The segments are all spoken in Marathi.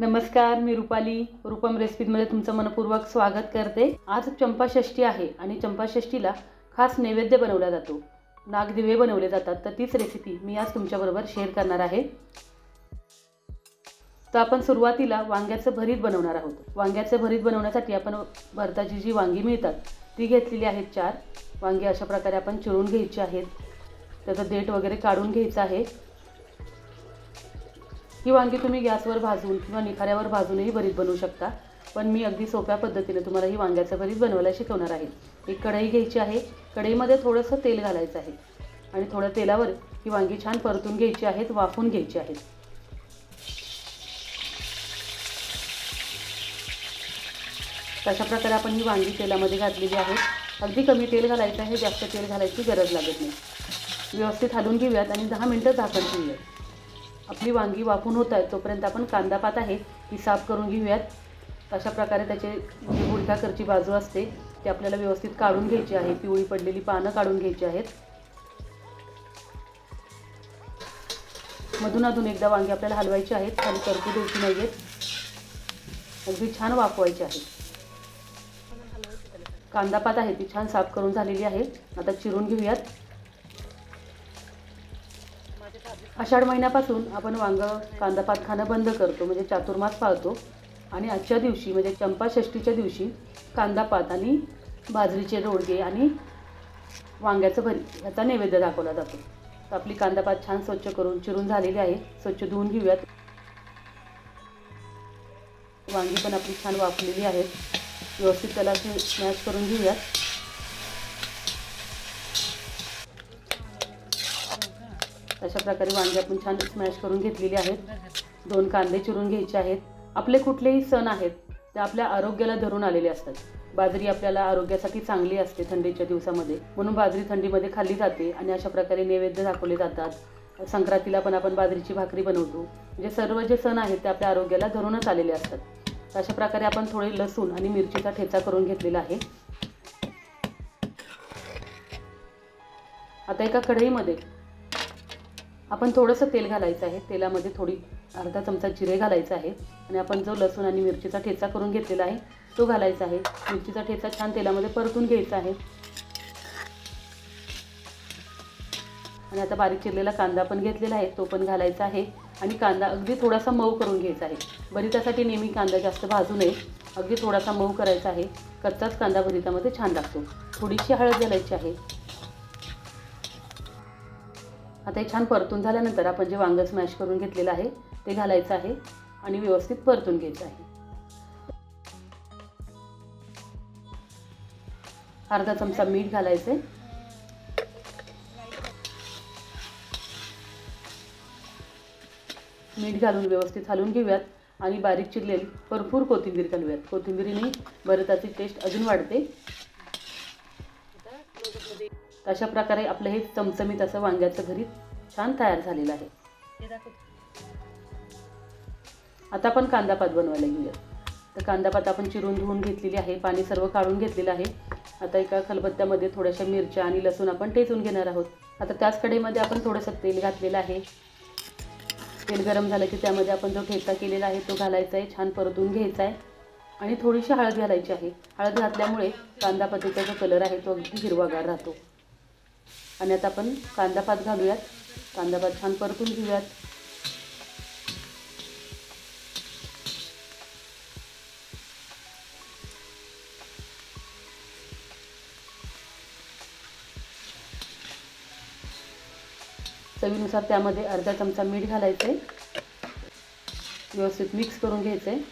नमस्कार, मी रुपाली रूपम रेसिपीमध्ये तुमचं मनपूर्वक स्वागत करते। आज चंपाषष्ठी आहे आणि चंपाषष्ठीला खास नैवेद्य बनवला जातो, नागदिवे बनवले जातात। तर तीच रेसिपी मी आज तुमच्याबरोबर शेअर करणार आहे। तर आपण सुरुवातीला वांग्याचं भरीत बनवणार आहोत। वांग्याचं भरीत बनवण्यासाठी आपण भरताची जी वांगी मिळतात ती घेतलेली आहेत 4 वांगी। अशा प्रकारे आपण चिरून घ्यायची आहेत, त्याचं देठ वगैरे काढून घ्यायचं आहे। ही वांगी तुम्ही गॅसवर भाजून किंवा निखाऱ्यावर भाजूनही भरीत बनवू शकता, पण मी अगदी सोप्या पद्धतीने तुम्हाला ही वांग्याचं भरीत बनवायला शिकवणार आहे। एक कढई घ्यायची आहे, कढईमध्ये थोडंसं तेल घालायचं आहे आणि थोड्या तेलावर ही वांगी छान परतून घ्यायची आहेत, वाफून घ्यायची आहेत। अशा प्रकारे आपण ही वांगी तेलामध्ये घातलेली आहेत। अगदी कमी तेल घालायचं आहे, जास्त तेल घालायची गरज लागत नाही। व्यवस्थित हलवून घेऊयात आणि 10 मिनिटं झाकण ठेवूयात। आपली वांगी वाफून होत आहेत तोपर्यंत आपण कांदा पात आहे ती साफ करून घेऊयात। अशा प्रकारे त्याचे जी गुडघ्याकडची बाजू असते ती आपल्याला व्यवस्थित काढून घ्यायची आहे, पिवळी पडलेली पानं काढून घ्यायची आहेत। मधून अधून एकदा वांगी आपल्याला हलवायची आहेत, खाली करपू द्यायची नाहीयेत, अगदी छान वाफवायची आहे। कांदा पात आहे ती छान साफ करून झालेली आहे, आता चिरून घेऊयात। आषाढ महिन्यापासून आपण वांग कांदा पात खाणं बंद करतो, म्हणजे चातुर्मास पाळतो। आणि आजच्या दिवशी म्हणजे चंपाषष्ठीच्या दिवशी कांदा पात आणि बाजरीचे रोडगे आणि वांग्याचं भरीत याचा नैवेद्य दाखवला जातो। तर आपली कांदा पात छान स्वच्छ करून चिरून झालेली आहे, स्वच्छ धुवून घेऊयात। वांगी पण आपली छान वाफलेली आहेत, व्यवस्थित त्याला स्मॅश करून घेऊयात। अशा प्रकारे वांगी आपण छान स्मॅश करून घेतलेली आहेत। 2 कांदे चिरून घ्यायचे आहेत। आपले कुठलेही सण आहेत ते आपल्या आरोग्याला धरून आलेले असतात। बाजरी आपल्याला आरोग्यासाठी चांगली असते थंडीच्या दिवसामध्ये, म्हणून बाजरी थंडीमध्ये खाल्ली जाते आणि अशा प्रकारे नैवेद्य दाखवले जातात। संक्रांतीला पण आपण बाजरीची भाकरी बनवतो, म्हणजे सर्व जे सण आहेत ते आपल्या आरोग्याला धरूनच आलेले असतात। अशा प्रकारे आपण थोडे लसूण आणि मिरचीचा ठेचा करून घेतलेला आहे। आता एका कढईमध्ये आपण थोडंसं तेल घालायचं आहे, तेलामध्ये अर्धा चमचा जिरे घालायचा आहे आणि आपण जो लसूण आणि मिरचीचा ठेचा करून घेतलेला आहे तो घालायचा आहे। मिरचीचा ठेचा छान तेलामध्ये परतून घ्यायचा आहे आणि आता बारीक चिरलेला कांदा पण घेतलेला आहे तो पण घालायचा आहे आणि कांदा अगदी थोडासा मऊ करून घ्यायचा आहे। भरितासाठी नेहमी कांदा जास्त भाजू नये, अगदी थोडासा मऊ करायचा आहे, कच्चाच कांदा भरितामध्ये छान लागतो। थोडीशी हळद घालायची आहे। आता हे छान परतून झाल्यानंतर आपण जे वांग स्मॅश करून घेतलेलं आहे ते घालायचं आहे आणि व्यवस्थित परतून घ्यायचं आहे। अर्धा चमचा मीठ घालायचे, मीठ घालून व्यवस्थित हलवून घेऊयात आणि बारीक चिरलेली भरपूर कोथिंबीर घालूयात। कोथिंबीरीने भरताची टेस्ट अजून वाढते। अशा प्रकारे आपलं हे चमचमीत असं वांग्याचं भरीत छान तयार झालेलं आहे। आता आपण कांदा पात बनवायला घेऊया। तर कांदा पात आपण चिरून धुवून घेतलेली आहे, पाणी सर्व काढून घेतलेलं आहे। आता एका खलबत्त्यामध्ये थोड्याशा मिरच्या आणि लसूण आपण ठेचून घेणार आहोत। आता त्याच कढईमध्ये आपण थोडंसं तेल घातलेलं आहे। तेल गरम झालं की त्यामध्ये आपण जो ठेचा केलेला आहे तो घालायचा आहे, छान परतून घ्यायचा आहे आणि थोडीशी हळद घालायची आहे। हळद घातल्यामुळे कांदा पातीचा जो कलर आहे तो अगदी हिरवागार राहतो। आणि आता आपण कांदा पात घालूयात, कांदा पात छान परतून घेऊयात। चवीनुसार त्यामध्ये अर्धा चमचा मीठ घालायचे, व्यवस्थित मिक्स करून घ्यायचे,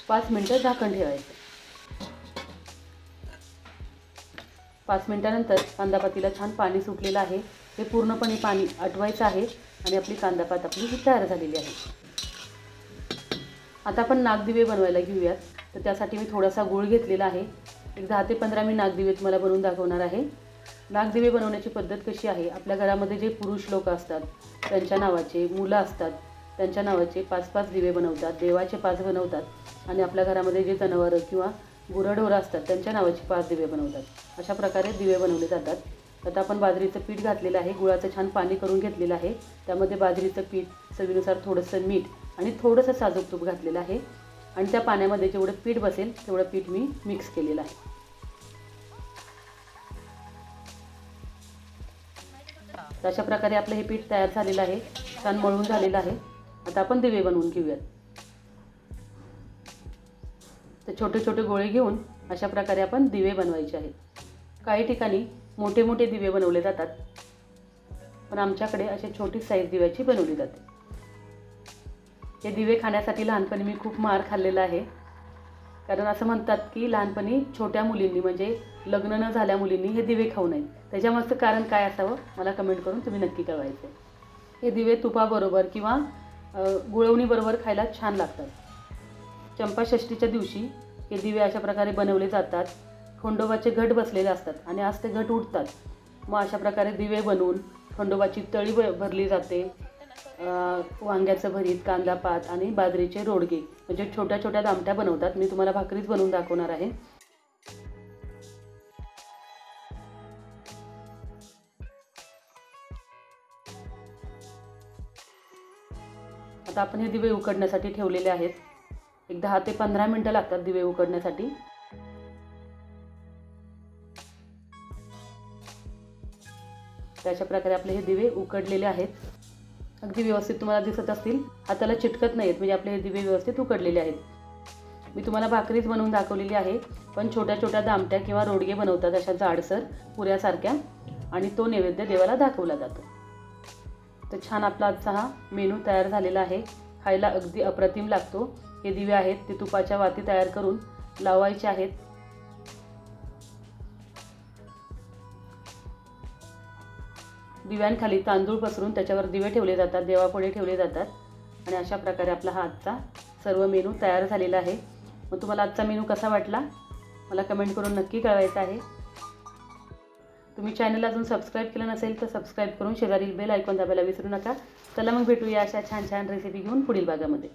5 मिनिटं झाकण ठेवायचे। 5 मिनिटानंतर कांदा पातीला छान पाणी सुटलेलं आहे, हे पूर्णपणे पाणी आटवायचं आहे आणि आपली कांदा पात आपली तयार झालेली आहे। आता आपण नागदिवे बनवायला घेऊयात। तर त्यासाठी मी थोडासा गूळ घेतलेला आहे, एक 10 ते 15 मी नागदिवे तुम्हाला बनवून दाखवणार आहे। नागदिवे बनवण्याची पद्धत कशी आहे, आपल्या घरामध्ये जे पुरुष लोक असतात त्यांच्या नावाचे, मुलं असतात त्यांच्या नावाचे 5-5 दिवे बनवतात, देवाचे 5 बनवतात आणि आपल्या घरामध्ये जे जनावरं किंवा गुरंढोरं असतात त्यांच्या नावाचे 5 दिवे बनवतात। अशा प्रकारे दिवे बनवले जातात। आता आपण बाजरीचं पीठ घातलेलं आहे, गुळाचं छान पाणी करून घेतलेलं आहे, त्यामध्ये बाजरीचं पीठ, चवीनुसार थोडंसं मीठ आणि थोडंसं साजूक तूप घातलेलं आहे आणि त्या पाण्यामध्ये जेवढं पीठ बसेल तेवढं पीठ मी मिक्स केलेलं आहे. अशा प्रकारे आपलं हे पीठ तयार झालेलं आहे, छान मळून झालेलं आहे. आता आपण दिवे बनवून घेऊयात. तर छोटे छोटे गोळे घेऊन अशा प्रकारे आपण दिवे बनवायचे आहेत. काही ठिकाणी मोठे मोठे दिवे बनवले जातात, पण आमच्याकडे अशी छोटी साईज दिव्याची बनवली जाते. हे दिवे खाण्यासाठी लहानपणी मी खूप मार खाल्लेला आहे, कारण असं म्हणतात की लहानपणी छोट्या मुलींनी म्हणजे लग्न न झाल्या मुलींनी हे दिवे खाऊ नयेत. त्याच्यामागचं कारण काय असावं मला कमेंट करून तुम्ही नक्की कळवायचं. हे दिवे तुपाबरोबर किंवा गुळवणीबरोबर खायला छान लागतात. चंपाषष्ठीच्या दिवशी हे दिवे अशा प्रकारे बनवले जातात. खंडोबाचे घट बसलेले असतात आणि आज ते घट उठतात. मग अशा प्रकारे दिवे बनवून खंडोबाची तळी भरली जाते. वांग्याचं भरीत, कांदा पात आणि बाजरीचे रोडगे म्हणजे छोट्या छोट्या दामट्या बनवतात. मी तुम्हाला भाकरीच बनवून दाखवणार आहे. आता आपण हे दिवे उकडण्यासाठी ठेवलेले आहेत. एक 10 ते 15 मिनिटं लागतात दिवे उकडण्यासाठी. अशा प्रकारे आपले हे दिवे उकडलेले आहेत. अगदी व्यवस्थित तुम्हाला दिसत असतील, हाताला चिटकत नाहीत म्हणजे आपले हे दिवे व्यवस्थित उकडलेले आहेत. मी तुम्हाला भाकरीच बनवून दाखवलेली आहे, पण छोट्या छोट्या दामट्या किंवा रोडगे बनवतात अशा जाडसर पुऱ्यासारख्या आणि तो नैवेद्य देवाला दाखवला जातो. तर छान आपला आजचा हा मेनू तयार झालेला आहे. खायला अगदी अप्रतिम लागतो. हे दिवे आहेत ते तुपाच्या वाती तयार करून लावायचे आहेत. दिव्यांखाली तांदूळ पसरून त्याच्यावर दिवे ठेवले जातात, देवापुढे ठेवले जातात आणि अशा प्रकारे आपला हा आजचा सर्व मेनू तयार झालेला आहे. मग तुम्हाला आजचा मेनू कसा वाटला मला कमेंट करून नक्की कळवायचं आहे. तुम्ही चॅनल अजून सबस्क्राईब केलं नसेल तर सबस्क्राईब करून शेजारील बेल आयकॉन दाबायला विसरू नका. चला मग भेटूया अशा छान छान रेसिपी घेऊन पुढील भागामध्ये.